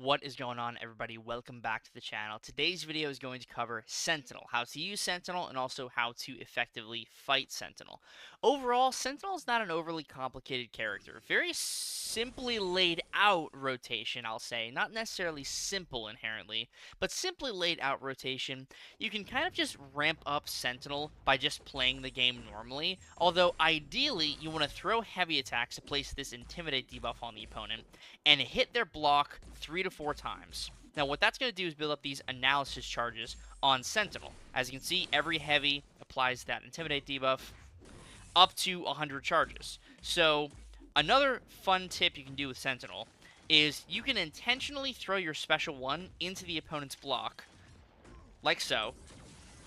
What is going on, everybody? Welcome back to the channel. Today's video is going to cover Sentinel, how to use Sentinel, and also how to effectively fight Sentinel. Overall, Sentinel is not an overly complicated character. Very simply laid out rotation, I'll say. Not necessarily simple inherently, but simply laid out rotation. You can kind of just ramp up Sentinel by just playing the game normally, although ideally you want to throw heavy attacks to place this Intimidate debuff on the opponent and hit their block 3 to 4 times. Now what that's going to do is build up these analysis charges on Sentinel. As you can see, every heavy applies that Intimidate debuff up to 100 charges. So another fun tip you can do with Sentinel is you can intentionally throw your special one into the opponent's block, like so.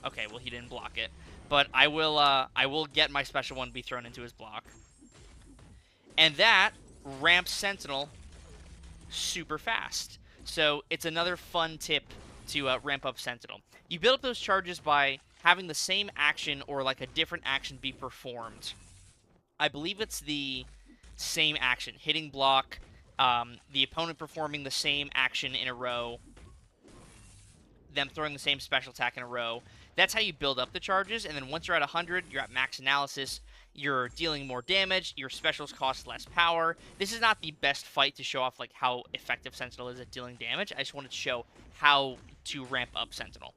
Okay, well he didn't block it, but I will get my special one be thrown into his block, and that ramps Sentinel super fast. So it's another fun tip to ramp up Sentinel. You build up those charges by having the same action or like a different action be performed. I believe it's the same action, hitting block, the opponent performing the same action in a row, them throwing the same special attack in a row. That's how you build up the charges, and then once you're at 100, you're at max analysis, you're dealing more damage, your specials cost less power. This is not the best fight to show off like how effective Sentinel is at dealing damage. I just wanted to show how to ramp up Sentinel.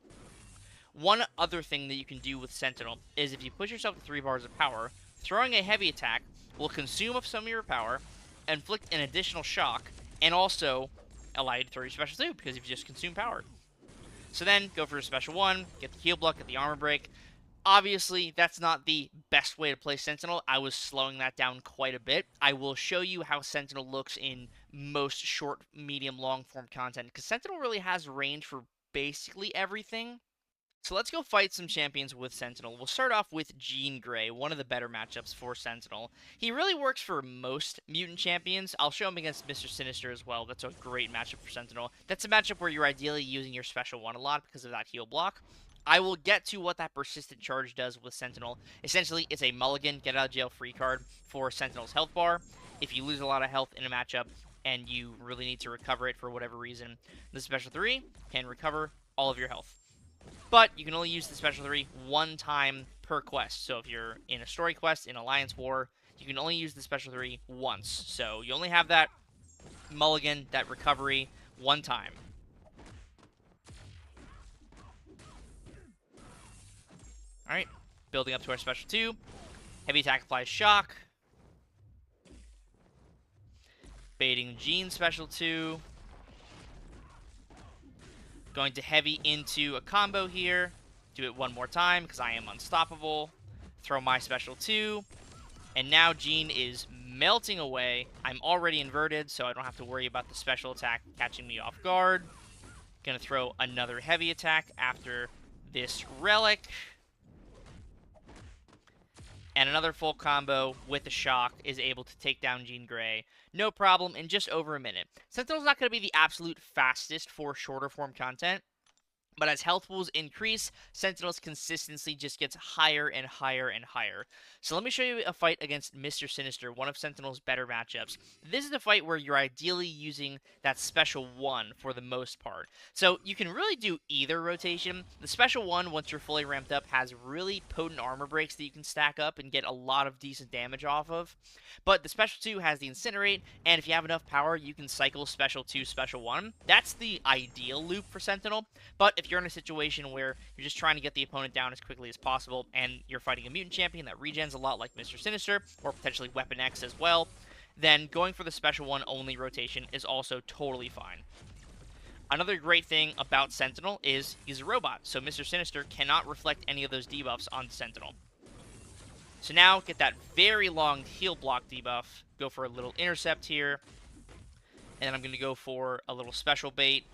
One other thing that you can do with Sentinel is if you push yourself to 3 bars of power, throwing a heavy attack will consume up some of your power, inflict an additional shock, and also allow you to throw your special 2 because you've just consumed power. So then, go for a special 1, get the heal block, get the armor break. Obviously, that's not the best way to play Sentinel. I was slowing that down quite a bit. I will show you how Sentinel looks in most short, medium, long form content, because Sentinel really has range for basically everything. So let's go fight some champions with Sentinel. We'll start off with Jean Grey, one of the better matchups for Sentinel. He really works for most mutant champions. I'll show him against Mr. Sinister as well. That's a great matchup for Sentinel. That's a matchup where you're ideally using your special one a lot because of that heal block. I will get to what that persistent charge does with Sentinel. Essentially, it's a mulligan, get out of jail free card for Sentinel's health bar. If you lose a lot of health in a matchup and you really need to recover it for whatever reason, the special 3 can recover all of your health. But you can only use the special 3 one time per quest. So if you're in a story quest, in Alliance War, you can only use the special 3 once. So you only have that mulligan, that recovery, one time. Alright, building up to our special 2. Heavy attack applies shock. Baiting Jean special 2. Going to heavy into a combo here. Do it one more time because I am unstoppable. Throw my special 2. And now Jean is melting away. I'm already inverted, so I don't have to worry about the special attack catching me off guard. Gonna throw another heavy attack after this relic. And another full combo with a shock is able to take down Jean Grey. No problem in just over a minute. Sentinel's not going to be the absolute fastest for shorter form content, but as health pools increase, Sentinel's consistency just gets higher and higher and higher. So let me show you a fight against Mr. Sinister, one of Sentinel's better matchups. This is a fight where you're ideally using that special 1 for the most part. So you can really do either rotation. The special 1, once you're fully ramped up, has really potent armor breaks that you can stack up and get a lot of decent damage off of. But the special 2 has the Incinerate, and if you have enough power, you can cycle special 2, special 1. That's the ideal loop for Sentinel, but if you're in a situation where you're just trying to get the opponent down as quickly as possible and you're fighting a mutant champion that regens a lot like Mr. Sinister, or potentially Weapon X as well, then going for the special 1 only rotation is also totally fine. Another great thing about Sentinel is he's a robot, so Mr. Sinister cannot reflect any of those debuffs on Sentinel. So now, get that very long heal block debuff, go for a little intercept here, and then I'm going to go for a little special bait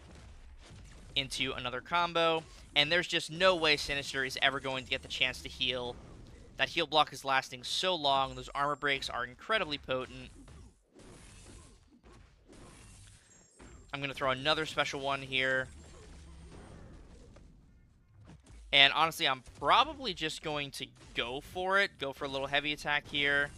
into another combo, and there's just no way Sinister is ever going to get the chance to heal. That heal block is lasting so long, those armor breaks are incredibly potent. I'm going to throw another special 1 here. And honestly, I'm probably just going to go for it. Go for a little heavy attack here.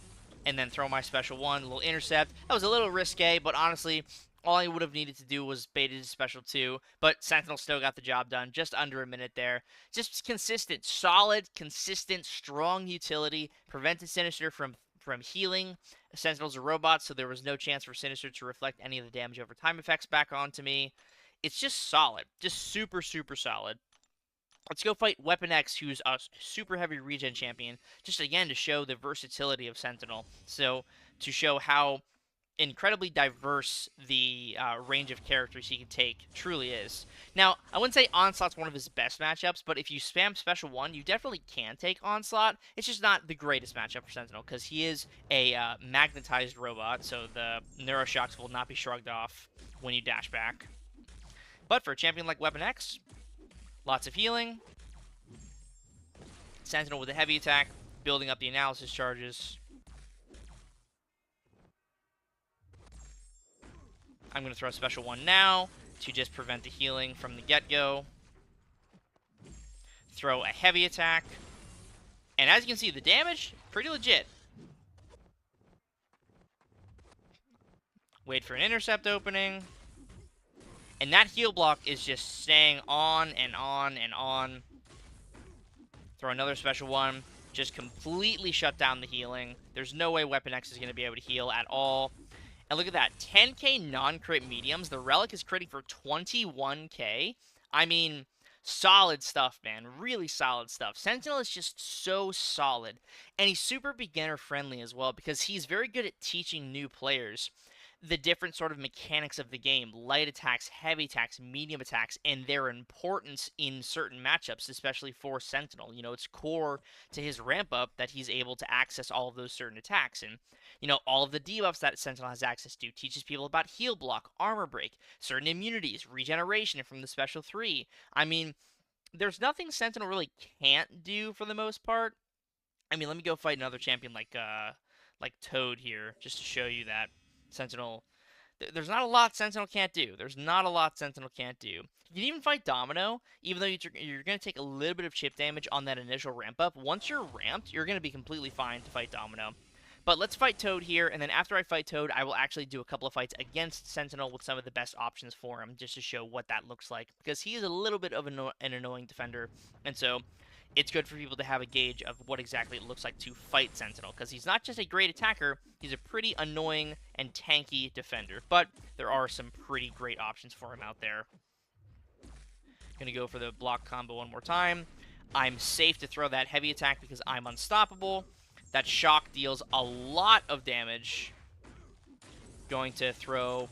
And then throw my special 1, a little intercept. That was a little risque, but honestly, All I would have needed to do was bait his special 2, but Sentinel still got the job done. Just under a minute there. Just consistent, solid, consistent, strong utility. Prevented Sinister from healing. Sentinel's a robot, so there was no chance for Sinister to reflect any of the damage over time effects back onto me. It's just solid. Just super, super solid. Let's go fight Weapon X, who's a super heavy regen champion, just again to show the versatility of Sentinel. So, to show how incredibly diverse the range of characters he can take truly is. Now, I wouldn't say Onslaught's one of his best matchups, but if you spam Special 1, you definitely can take Onslaught. It's just not the greatest matchup for Sentinel, because he is a magnetized robot, so the Neuroshocks will not be shrugged off when you dash back. But for a champion like Weapon X, lots of healing. Sentinel with a heavy attack, building up the analysis charges. I'm going to throw a special 1 now to just prevent the healing from the get-go. Throw a heavy attack. And as you can see, the damage, pretty legit. Wait for an intercept opening. And that heal block is just staying on and on and on. Throw another special 1. Just completely shut down the healing. There's no way Weapon X is going to be able to heal at all. And look at that. 10k non-crit mediums. The Relic is critting for 21k. I mean, solid stuff, man. Really solid stuff. Sentinel is just so solid. And he's super beginner-friendly as well, because he's very good at teaching new players the different sort of mechanics of the game. Light attacks, heavy attacks, medium attacks, and their importance in certain matchups, especially for Sentinel. You know, it's core to his ramp-up that he's able to access all of those certain attacks. And, you know, all of the debuffs that Sentinel has access to teaches people about heal block, armor break, certain immunities, regeneration from the special 3. I mean, there's nothing Sentinel really can't do for the most part. I mean, let me go fight another champion like Toad here, just to show you that Sentinel, there's not a lot Sentinel can't do. There's not a lot Sentinel can't do. You can even fight Domino, even though you're going to take a little bit of chip damage on that initial ramp up. Once you're ramped, you're going to be completely fine to fight Domino. But let's fight Toad here, and then after I fight Toad, I will actually do a couple of fights against Sentinel with some of the best options for him, just to show what that looks like. Because he is a little bit of an annoying defender, and so it's good for people to have a gauge of what exactly it looks like to fight Sentinel, because he's not just a great attacker, he's a pretty annoying and tanky defender, but there are some pretty great options for him out there. Gonna go for the block combo one more time. I'm safe to throw that heavy attack because I'm unstoppable. That shock deals a lot of damage. Going to throw,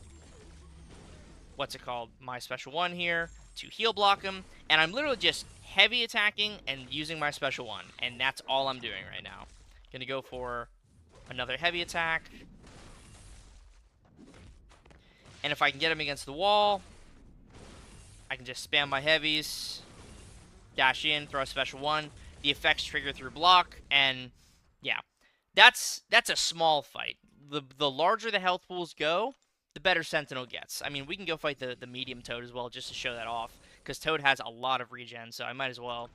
what's it called, my special 1 here to heal block him, and I'm literally just heavy attacking and using my special 1, and that's all I'm doing right now. Gonna go for another heavy attack, and if I can get him against the wall, I can just spam my heavies, dash in, throw a special 1, the effects trigger through block, and yeah, that's a small fight. The larger the health pools go, the better Sentinel gets. I mean, we can go fight the medium Toad as well, just to show that off, because Toad has a lot of regen, so I might as well.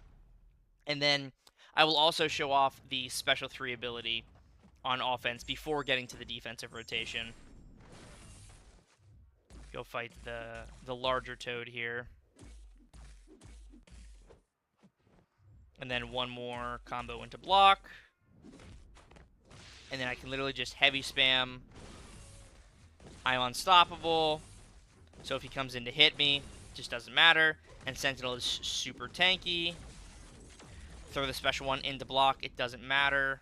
And then I will also show off the special 3 ability on offense before getting to the defensive rotation. Go fight the larger Toad here. And then one more combo into block. And then I can literally just heavy spam. I'm unstoppable. So if he comes in to hit me, it just doesn't matter. And Sentinel is super tanky. Throw the special 1 into block, it doesn't matter.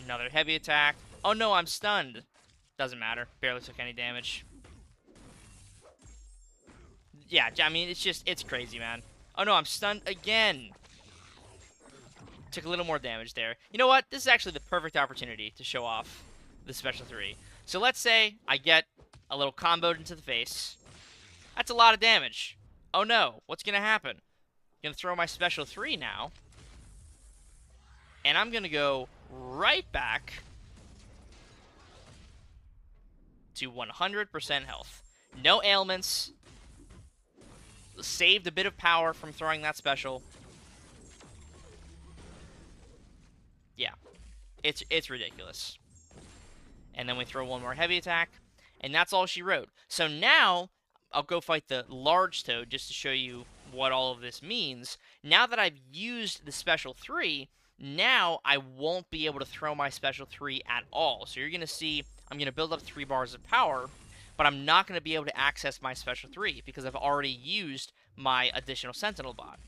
Another heavy attack. Oh no, I'm stunned. Doesn't matter. Barely took any damage. Yeah, I mean, it's crazy, man. Oh no, I'm stunned again. Took a little more damage there. You know what? This is actually the perfect opportunity to show off the special 3. So let's say I get a little comboed into the face. That's a lot of damage. Oh no, what's going to happen? I'm going to throw my special 3 now. And I'm going to go right back to 100% health. No ailments. Saved a bit of power from throwing that special. Yeah, it's ridiculous. And then we throw one more heavy attack, and that's all she wrote. So now, I'll go fight the large toad just to show you what all of this means. Now that I've used the special 3, now I won't be able to throw my special 3 at all. So you're going to see I'm going to build up 3 bars of power, but I'm not going to be able to access my special 3 because I've already used my additional Sentinel bot.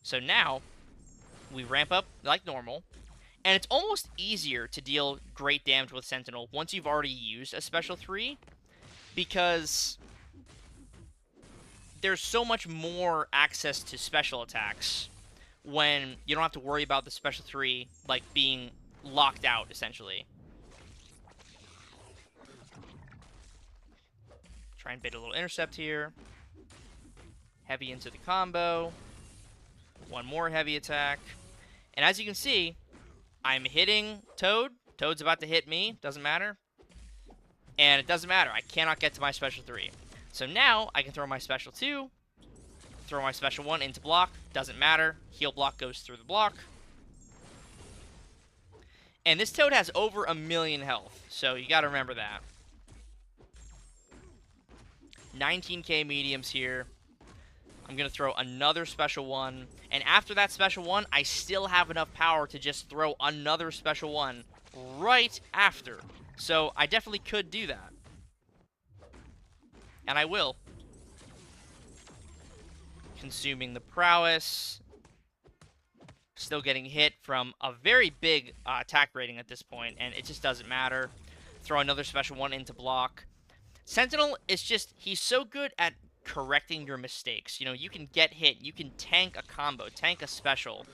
So now, we ramp up like normal, and it's almost easier to deal great damage with Sentinel once you've already used a special 3, because there's so much more access to special attacks when you don't have to worry about the special 3 like being locked out, essentially. Try and bait a little intercept here. Heavy into the combo. One more heavy attack. And as you can see, I'm hitting Toad. Toad's about to hit me. Doesn't matter. And it doesn't matter. I cannot get to my special 3. So now I can throw my special 2. Throw my special 1 into block. Doesn't matter. Heal block goes through the block. And this Toad has over 1,000,000 health. So you got to remember that. 19k mediums here. I'm going to throw another special 1. And after that special 1, I still have enough power to just throw another special 1 right after. So I definitely could do that. And I will. Consuming the prowess. Still getting hit from a very big attack rating at this point, and it just doesn't matter. Throw another special 1 into block. Sentinel is just, he's so good at correcting your mistakes. You know, you can get hit, you can tank a combo, tank a special,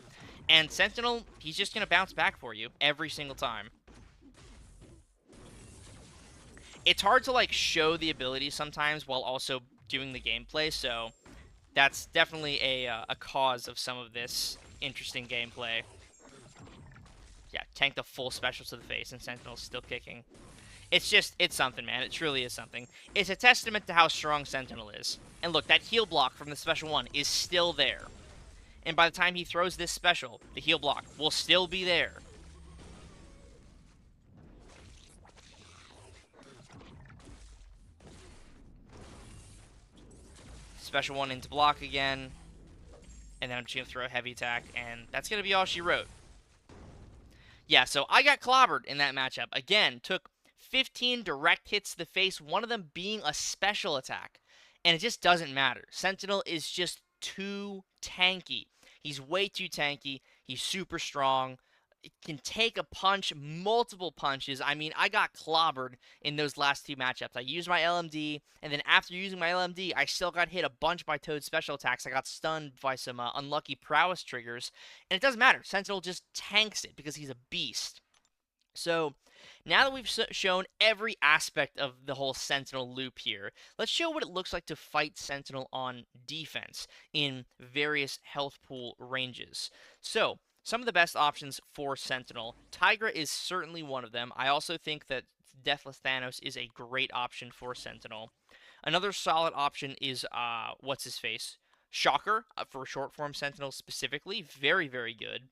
and Sentinel, he's just going to bounce back for you every single time. It's hard to, like, show the ability sometimes while also doing the gameplay, so that's definitely a cause of some of this interesting gameplay. Yeah, tank the full special to the face, and Sentinel's still kicking. It's just, it's something, man. It truly is something. It's a testament to how strong Sentinel is. And look, that heal block from the special 1 is still there. And by the time he throws this special, the heal block will still be there. Special 1 into block again. And then I'm just going to throw a heavy attack, and that's going to be all she wrote. Yeah, so I got clobbered in that matchup. Again, took 15 direct hits to the face, one of them being a special attack. And it just doesn't matter. Sentinel is just too tanky. He's way too tanky. He's super strong. It can take a punch, multiple punches. I mean, I got clobbered in those last 2 matchups. I used my LMD, and then after using my LMD, I still got hit a bunch by Toad's special attacks. I got stunned by some unlucky prowess triggers. And it doesn't matter. Sentinel just tanks it because he's a beast. So, now that we've shown every aspect of the whole Sentinel loop here, let's show what it looks like to fight Sentinel on defense in various health pool ranges. So, some of the best options for Sentinel. Tigra is certainly one of them. I also think that Deathless Thanos is a great option for Sentinel. Another solid option is, what's-his-face? Shocker, for short form Sentinel specifically. Very, very good.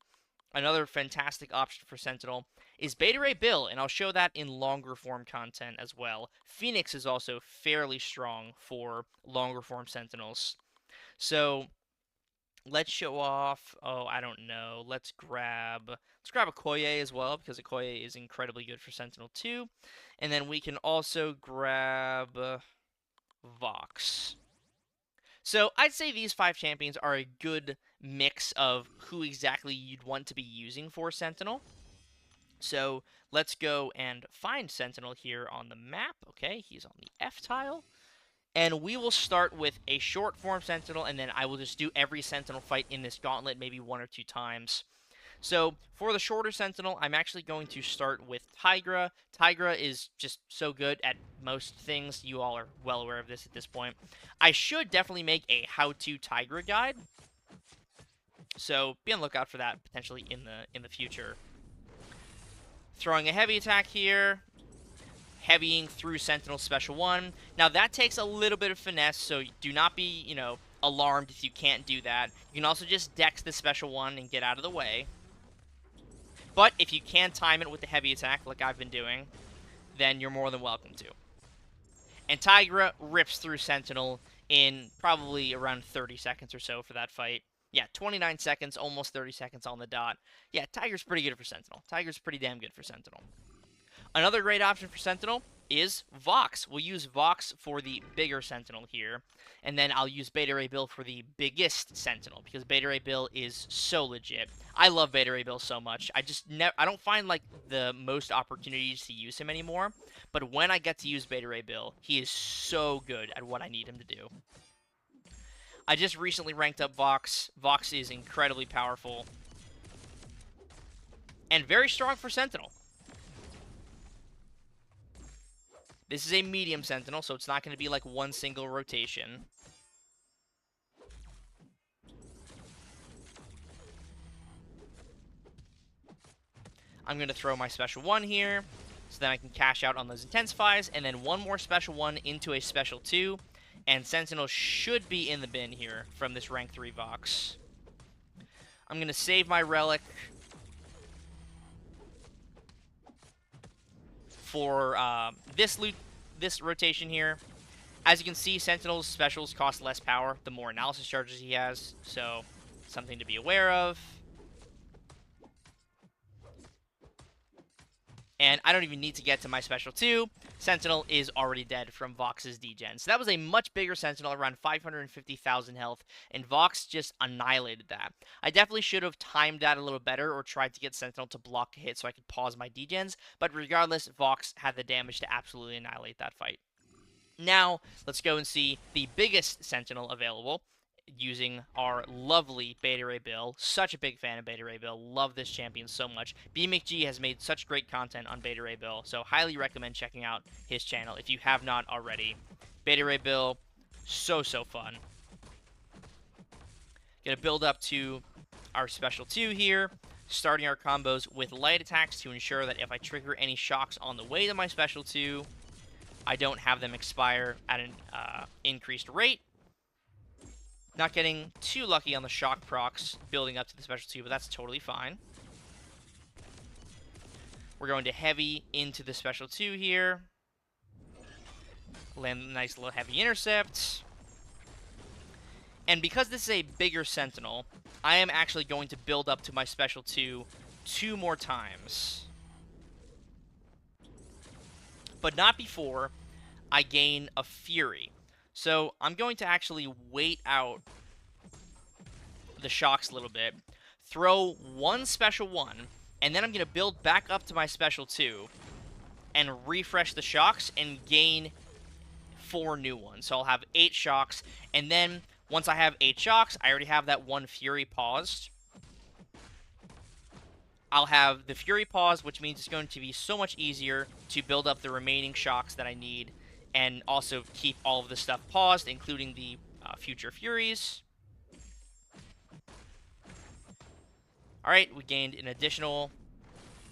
Another fantastic option for Sentinel is Beta Ray Bill, and I'll show that in longer form content as well. Phoenix is also fairly strong for longer form Sentinels. So, let's show off, I don't know, let's grab Okoye as well, because Okoye is incredibly good for Sentinel too. And then we can also grab Vox. So, I'd say these 5 champions are a good mix of who exactly you'd want to be using for Sentinel. So, let's go and find Sentinel here on the map. Okay, he's on the F tile. And we will start with a short form Sentinel, and then I will just do every Sentinel fight in this gauntlet maybe 1 or 2 times. So, for the shorter Sentinel, I'm actually going to start with Tigra. Tigra is just so good at most things. You all are well aware of this at this point. I should definitely make a how-to Tigra guide. So, be on the lookout for that potentially in the future. Throwing a heavy attack here. Heavying through Sentinel Special 1. Now, that takes a little bit of finesse, so do not be, you know, alarmed if you can't do that. You can also just dex the Special 1 and get out of the way. But if you can time it with the heavy attack, like I've been doing, then you're more than welcome to. And Tigra rips through Sentinel in probably around 30 seconds or so for that fight. Yeah, 29 seconds, almost 30 seconds on the dot. Yeah, Tiger's pretty good for Sentinel. Tiger's pretty damn good for Sentinel. Another great option for Sentinel is Vox. We'll use Vox for the bigger Sentinel here, and then I'll use Beta Ray Bill for the biggest Sentinel, because Beta Ray Bill is so legit. I love Beta Ray Bill so much. I don't find like the most opportunities to use him anymore, but when I get to use Beta Ray Bill, he is so good at what I need him to do. I just recently ranked up Vox. Vox is incredibly powerful and very strong for Sentinel. This is a medium Sentinel, so it's not going to be like one single rotation. I'm going to throw my special 1 here, so then I can cash out on those intensifies, and then one more special 1 into a special 2, and Sentinel should be in the bin here from this rank 3 Vox. I'm going to save my relic for this rotation here. As you can see, Sentinel's specials cost less power the more analysis charges he has, so something to be aware of. And I don't even need to get to my special 2. Sentinel is already dead from Vox's degen. So that was a much bigger Sentinel, around 550,000 health, and Vox just annihilated that. I definitely should have timed that a little better or tried to get Sentinel to block a hit so I could pause my degens, but regardless, Vox had the damage to absolutely annihilate that fight. Now, let's go and see the biggest Sentinel available, using our lovely Beta Ray Bill. Such a big fan of Beta Ray Bill. Love this champion so much. BMcG has made such great content on Beta Ray Bill, so highly recommend checking out his channel if you have not already. Beta Ray Bill, so fun. Gonna build up to our special 2 here, starting our combos with light attacks to ensure that if I trigger any shocks on the way to my special 2, I don't have them expire at an increased rate. Not getting too lucky on the shock procs building up to the special 2, but that's totally fine. We're going to heavy into the special 2 here. Land a nice little heavy intercept. And because this is a bigger Sentinel, I am actually going to build up to my special 2 2 more times. But not before I gain a Fury. So I'm going to actually wait out the shocks a little bit, throw one special 1, and then I'm going to build back up to my special 2 and refresh the shocks and gain 4 new ones. So I'll have 8 shocks, and then once I have 8 shocks, I already have that 1 Fury paused. I'll have the Fury pause, which means it's going to be so much easier to build up the remaining shocks that I need, and also keep all of the stuff paused, including the future Furies. Alright, we gained an additional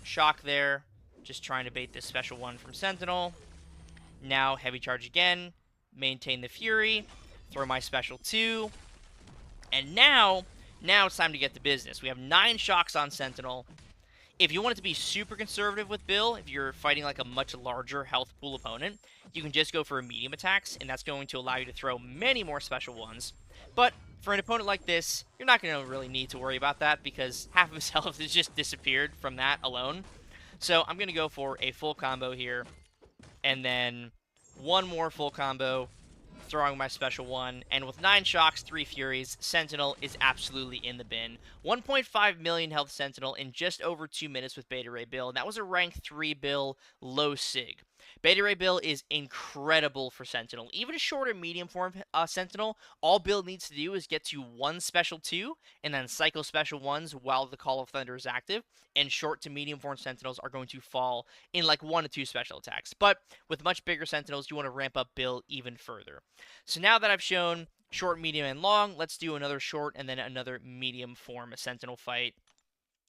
shock there, just trying to bait this special 1 from Sentinel. Now, heavy charge again, maintain the Fury, throw my special 2, and now it's time to get to business. We have 9 shocks on Sentinel. If you want it to be super conservative with Bill, if you're fighting like a much larger health pool opponent, you can just go for medium attacks, and that's going to allow you to throw many more special 1s. But for an opponent like this, you're not going to really need to worry about that, because half of his health has just disappeared from that alone. So I'm going to go for a full combo here, and then one more full combo, throwing my special 1, and with 9 shocks, 3 Furies, Sentinel is absolutely in the bin. 1.5 million health Sentinel in just over 2 minutes with Beta Ray Bill, and that was a rank 3 Bill, low Sig. Beta Ray Bill is incredible for Sentinel. Even a shorter medium form Sentinel, all Bill needs to do is get to 1 special 2, and then cycle special 1s while the Call of Thunder is active, and short to medium form Sentinels are going to fall in like 1 to 2 special attacks. But with much bigger Sentinels, you want to ramp up Bill even further. So now that I've shown short, medium, and long, let's do another short and then another medium form Sentinel fight.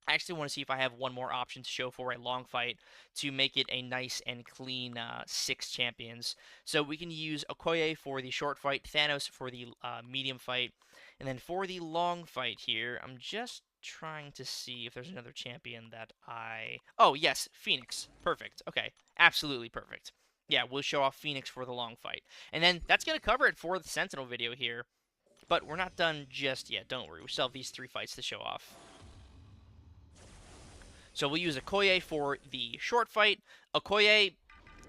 I actually want to see if I have one more option to show for a long fight to make it a nice and clean 6 champions. So we can use Okoye for the short fight, Thanos for the medium fight, and then for the long fight here, I'm just trying to see if there's another champion that I... Oh, yes, Phoenix. Perfect. Okay, absolutely perfect. Yeah, we'll show off Phoenix for the long fight. And then that's going to cover it for the Sentinel video here. But we're not done just yet, don't worry. We still have these 3 fights to show off. So we'll use Okoye for the short fight. Okoye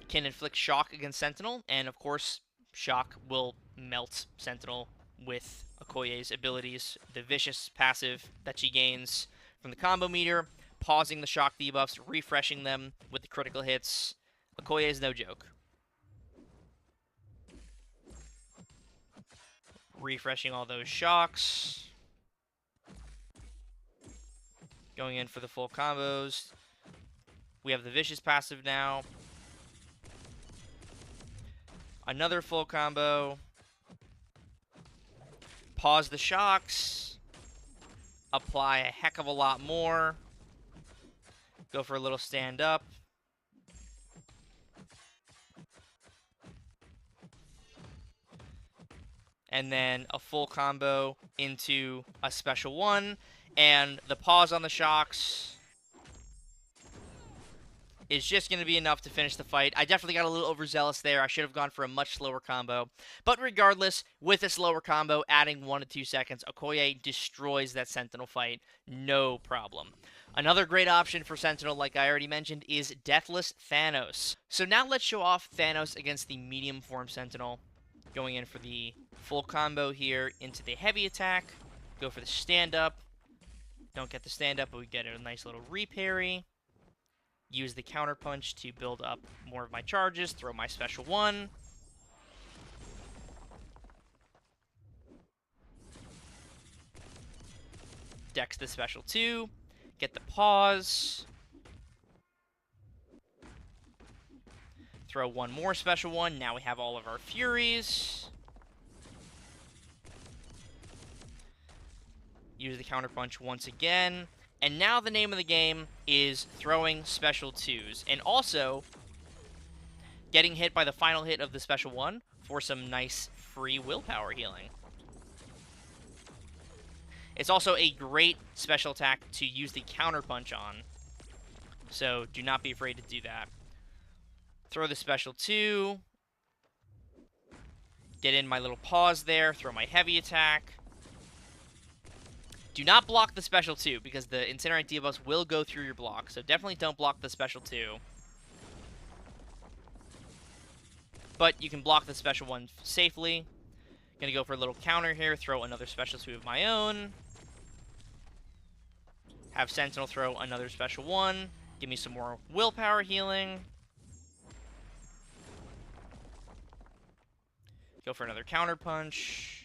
can inflict shock against Sentinel, and of course, shock will melt Sentinel with Okoye's abilities. The vicious passive that she gains from the combo meter, pausing the shock debuffs, refreshing them with the critical hits. Okoye is no joke. Refreshing all those shocks. Going in for the full combos. We have the vicious passive now. Another full combo. Pause the shocks. Apply a heck of a lot more. Go for a little stand up. And then a full combo into a special one. And the pause on the shocks is just going to be enough to finish the fight. I definitely got a little overzealous there. I should have gone for a much slower combo. But regardless, with a slower combo, adding 1 to 2 seconds, Okoye destroys that Sentinel fight. No problem. Another great option for Sentinel, like I already mentioned, is Deathless Thanos. So now let's show off Thanos against the medium form Sentinel. Going in for the full combo here into the heavy attack. Go for the stand-up. Don't get the stand-up, but we get a nice little reparry. Use the counter punch to build up more of my charges. Throw my special one. Dex the special 2. Get the pause. Throw one more special one. Now we have all of our Furies. Use the counter punch once again. And now the name of the game is throwing special 2s. And also, getting hit by the final hit of the special 1 for some nice free willpower healing. It's also a great special attack to use the counter punch on. So do not be afraid to do that. Throw the special 2. Get in my little pause there. Throw my heavy attack. Do not block the special 2, because the Incinerate debuffs will go through your block. So definitely don't block the special 2. But you can block the special 1 safely. Gonna go for a little counter here. Throw another special 2 of my own. Have Sentinel throw another special 1. Give me some more willpower healing. Go for another counter punch.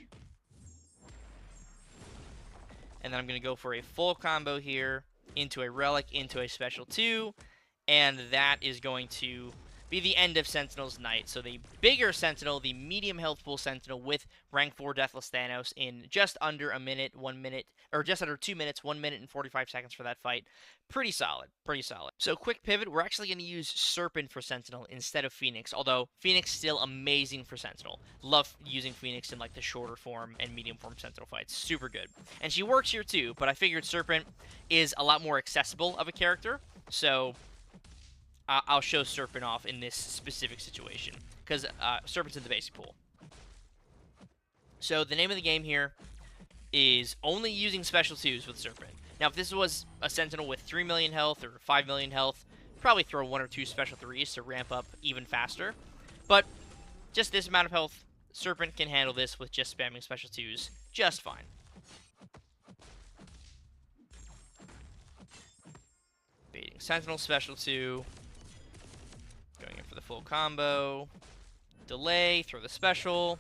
And then I'm going to go for a full combo here into a Relic, into a special 2. And that is going to be the end of Sentinel's night. So the bigger Sentinel, the medium health pool Sentinel with rank 4 Deathless Thanos in just under a minute, 1 minute, or just under 2 minutes, 1 minute and 45 seconds for that fight. Pretty solid, pretty solid. So quick pivot, we're actually going to use Serpent for Sentinel instead of Phoenix, although Phoenix still amazing for Sentinel. Love using Phoenix in like the shorter form and medium form Sentinel fights. Super good. And she works here too, but I figured Serpent is a lot more accessible of a character, so I'll show Serpent off in this specific situation, because Serpent's in the basic pool. So the name of the game here is only using special 2s with Serpent. Now, if this was a Sentinel with 3 million health or 5 million health, probably throw 1 or 2 special 3s to ramp up even faster. But just this amount of health, Serpent can handle this with just spamming special 2s just fine. Baiting Sentinel special 2. Going in for the full combo. Delay, throw the special.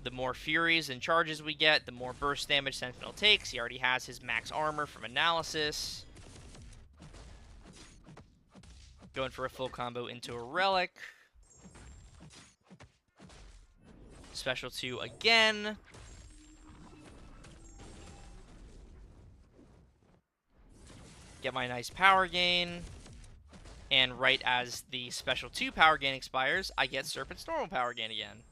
The more Furies and charges we get, the more burst damage Sentinel takes. He already has his max armor from Analysis. Going for a full combo into a Relic. Special 2 again. Get my nice power gain. And right as the special 2 power gain expires, I get Serpent's normal power gain again.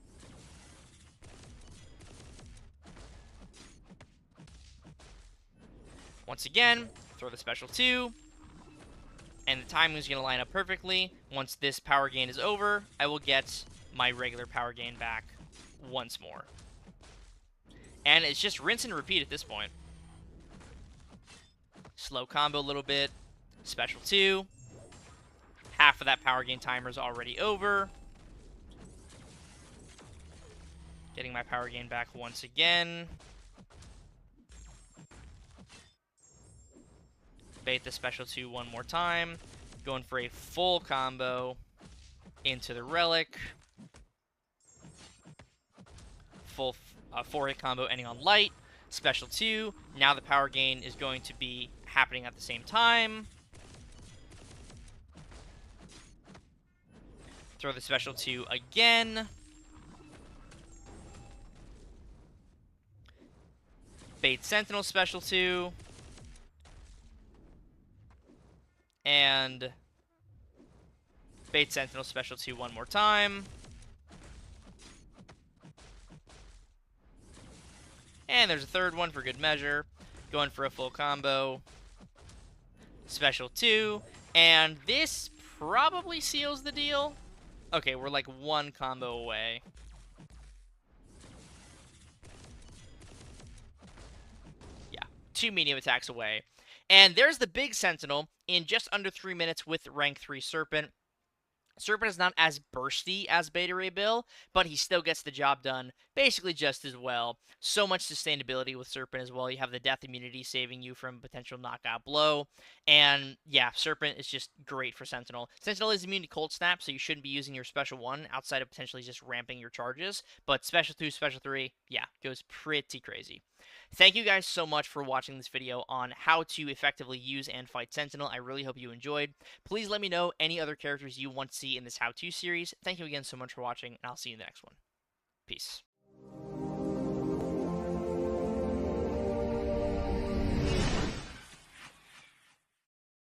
Once again, throw the special 2, and the timing is going to line up perfectly. Once this power gain is over, I will get my regular power gain back once more. And it's just rinse and repeat at this point. Slow combo a little bit, special 2, half of that power gain timer is already over. Getting my power gain back once again. Bait the special 2 one more time. Going for a full combo into the relic. Full 4-hit combo ending on light. Special 2. Now the power gain is going to be happening at the same time. Throw the special 2 again. Bait Sentinel special 2. And bait Sentinel special 2 one more time. And there's a third one for good measure. Going for a full combo. Special 2. And this probably seals the deal. Okay, we're like one combo away. Yeah, 2 medium attacks away. And there's the big Sentinel in just under 3 minutes with rank 3 Serpent. Serpent is not as bursty as Beta Ray Bill, but he still gets the job done basically just as well. So much sustainability with Serpent as well. You have the death immunity saving you from potential knockout blow. And yeah, Serpent is just great for Sentinel. Sentinel is immune to Cold Snap, so you shouldn't be using your special 1 outside of potentially just ramping your charges. But special 2, special 3, yeah, goes pretty crazy. Thank you guys so much for watching this video on how to effectively use and fight Sentinel. I really hope you enjoyed. Please let me know any other characters you want to see in this how-to series. Thank you again so much for watching, and I'll see you in the next one. Peace.